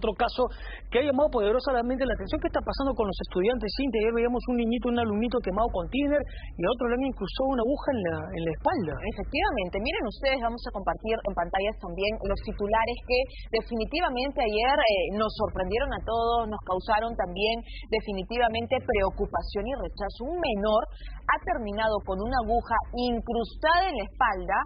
otro caso que ha llamado poderosamente la atención. ¿Qué está pasando con los estudiantes? Cintia, ayer veíamos un niñito, un alumnito quemado con tiner y a otro le han incrustado una aguja en la espalda. Efectivamente, miren ustedes, vamos a compartir en pantallas también los titulares que definitivamente ayer nos sorprendieron a todos, nos causaron también definitivamente preocupación y rechazo. Un menor ha terminado con una aguja incrustada en la espalda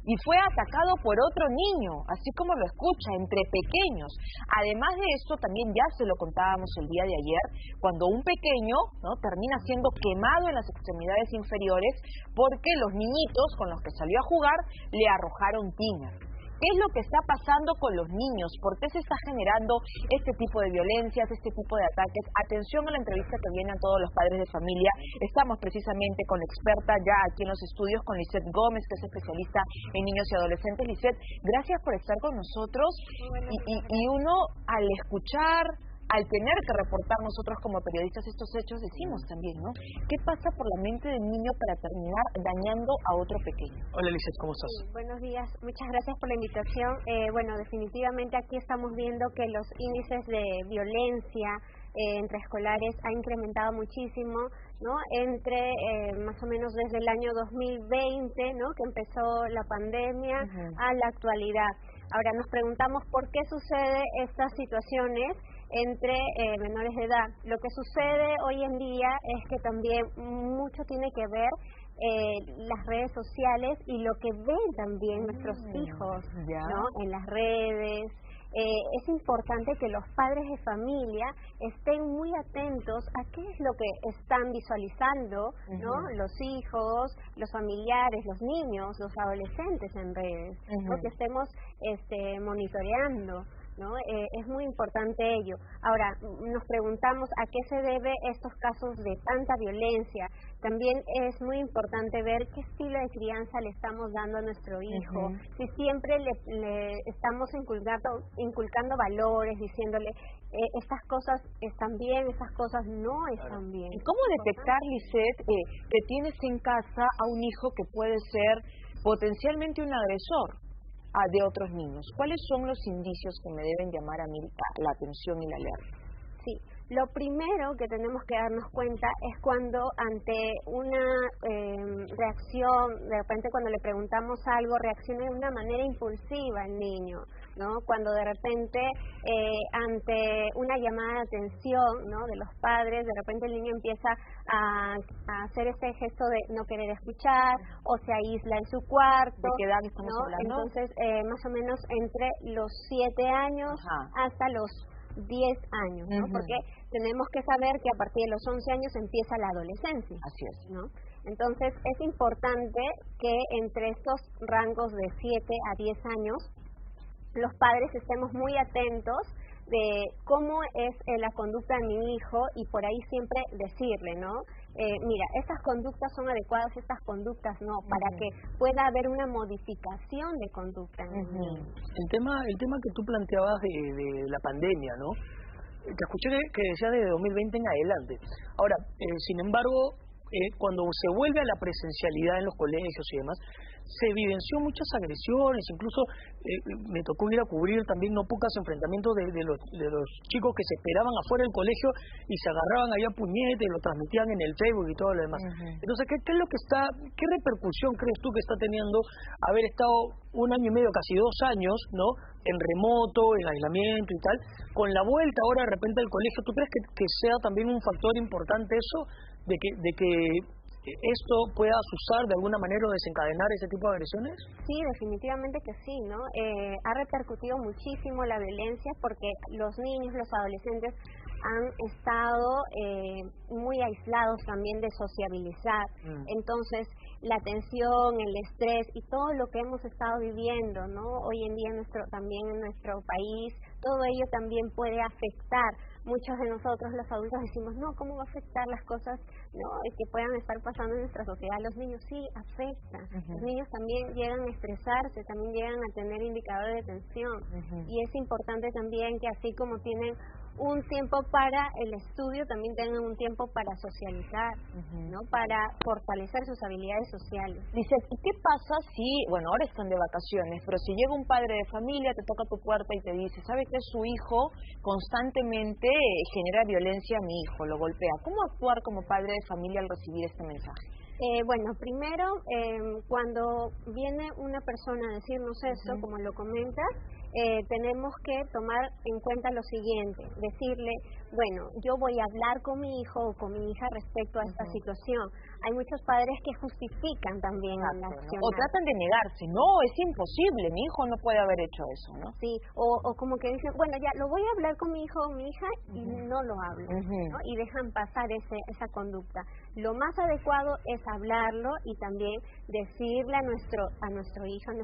y fue atacado por otro niño, así como lo escucha, entre pequeños. Además de esto, también ya se lo contábamos el día de ayer, cuando un pequeño, ¿no?, termina siendo quemado en las extremidades inferiores porque los niñitos con los que salió a jugar le arrojaron tiner. ¿Qué es lo que está pasando con los niños? ¿Por qué se está generando este tipo de violencias, este tipo de ataques? Atención a la entrevista que viene a todos los padres de familia. Estamos precisamente con la experta ya aquí en los estudios, con Lisette Gómez, que es especialista en niños y adolescentes. Lisette, gracias por estar con nosotros. Y uno, al escuchar, al tener que reportar nosotros como periodistas estos hechos, decimos también, ¿no? ¿Qué pasa por la mente del niño para terminar dañando a otro pequeño? Hola, Lisette, ¿cómo estás? Sí, buenos días, muchas gracias por la invitación. Bueno, definitivamente aquí estamos viendo que los índices de violencia entre escolares ha incrementado muchísimo, ¿no? Entre más o menos desde el año 2020, ¿no?, que empezó la pandemia, a la actualidad. Ahora nos preguntamos por qué sucede estas situaciones entre menores de edad. Lo que sucede hoy en día es que también mucho tiene que ver las redes sociales y lo que ven también nuestros hijos, ¿no?, en las redes. Es importante que los padres de familia estén muy atentos a qué es lo que están visualizando, ¿no?, los hijos, los familiares, los niños, los adolescentes en redes, ¿no?, que estemos monitoreando, ¿no? Es muy importante ello. Ahora, nos preguntamos a qué se debe estos casos de tanta violencia. También es muy importante ver qué estilo de crianza le estamos dando a nuestro hijo. Si siempre le estamos inculcando valores, diciéndole estas cosas están bien, estas cosas no están bien. ¿Y cómo detectar, Lisette, que tienes en casa a un hijo que puede ser potencialmente un agresor de otros niños? ¿Cuáles son los indicios que me deben llamar a mí la atención y la alerta? Sí, lo primero que tenemos que darnos cuenta es cuando ante una reacción, de repente cuando le preguntamos algo, reacciona de una manera impulsiva el niño, ¿no? Cuando de repente ante una llamada de atención, ¿no?, de los padres, de repente el niño empieza a hacer este gesto de no querer escuchar o se aísla en su cuarto. ¿De qué edad estamos hablando? Entonces, más o menos entre los 7 años hasta los 10 años, ¿no? Porque tenemos que saber que a partir de los 11 años empieza la adolescencia. Así es. ¿No? Entonces, es importante que entre estos rangos de 7 a 10 años, los padres estemos muy atentos de cómo es la conducta de mi hijo y por ahí siempre decirle, ¿no? Mira, estas conductas son adecuadas, estas conductas no, para que pueda haber una modificación de conducta. El tema que tú planteabas de la pandemia, ¿no? Te escuché que decías desde 2020 en adelante. Ahora, sin embargo, cuando se vuelve a la presencialidad en los colegios y demás, se evidenció muchas agresiones, incluso me tocó ir a cubrir también no pocos enfrentamientos de los chicos que se esperaban afuera del colegio y se agarraban allá a puñetes y lo transmitían en el Facebook y todo lo demás. Entonces, ¿qué es lo que qué repercusión crees tú que está teniendo haber estado 1 año y medio, casi 2 años, ¿no?, en remoto, en aislamiento y tal, con la vuelta ahora de repente al colegio? ¿Tú crees que sea también un factor importante eso, de que esto pueda asusar de alguna manera o desencadenar ese tipo de agresiones? Sí, definitivamente que sí, ¿no? Ha repercutido muchísimo la violencia porque los niños, los adolescentes han estado muy aislados también de sociabilizar. Entonces, la tensión, el estrés y todo lo que hemos estado viviendo, ¿no?, hoy en día también en nuestro país, todo ello también puede afectar. Muchos de nosotros, los adultos, decimos, no, ¿cómo va a afectar las cosas, no, que puedan estar pasando en nuestra sociedad? Los niños sí afectan. Los niños también llegan a estresarse, también llegan a tener indicadores de tensión. Y es importante también que así como tienen un tiempo para el estudio, también tengan un tiempo para socializar, ¿no? Para fortalecer sus habilidades sociales. Dices, ¿y qué pasa si, bueno, ahora están de vacaciones, pero si llega un padre de familia, te toca tu puerta y te dice, ¿sabe que su hijo constantemente genera violencia a mi hijo, lo golpea? ¿Cómo actuar como padre de familia al recibir este mensaje? Bueno, primero, cuando viene una persona a decirnos eso, como lo comentas, tenemos que tomar en cuenta lo siguiente, decirle, bueno, yo voy a hablar con mi hijo o con mi hija respecto a esta situación. Hay muchos padres que justifican también la acción. O tratan de negarse, no, es imposible, mi hijo no puede haber hecho eso, ¿no? Sí, o como que dicen, bueno, ya lo voy a hablar con mi hijo o mi hija y no lo hablan, ¿no? Y dejan pasar esa conducta. Lo más adecuado es hablarlo y también decirle a nuestro hijo, a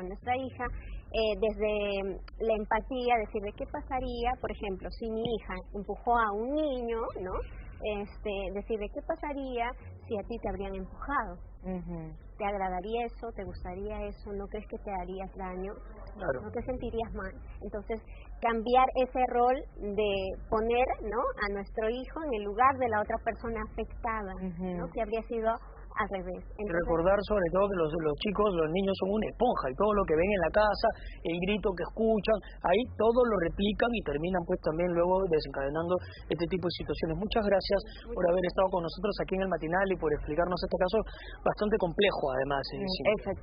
nuestra hija, desde la empatía, decirle qué pasaría, por ejemplo, si mi hija empujó a un niño, ¿no? Decirle qué pasaría si a ti te habrían empujado. ¿Te agradaría eso? ¿Te gustaría eso? ¿No crees que te harías daño? Claro. ¿No te sentirías mal? Entonces, cambiar ese rol de poner, ¿no?, a nuestro hijo en el lugar de la otra persona afectada, ¿no?, que habría sido al revés. Entonces, recordar sobre todo que los chicos, los niños son una esponja y todo lo que ven en la casa, el grito que escuchan, ahí todo lo replican y terminan pues también luego desencadenando este tipo de situaciones. Muchas gracias por haber estado con nosotros aquí en el matinal y por explicarnos este caso bastante complejo además. Efectivamente.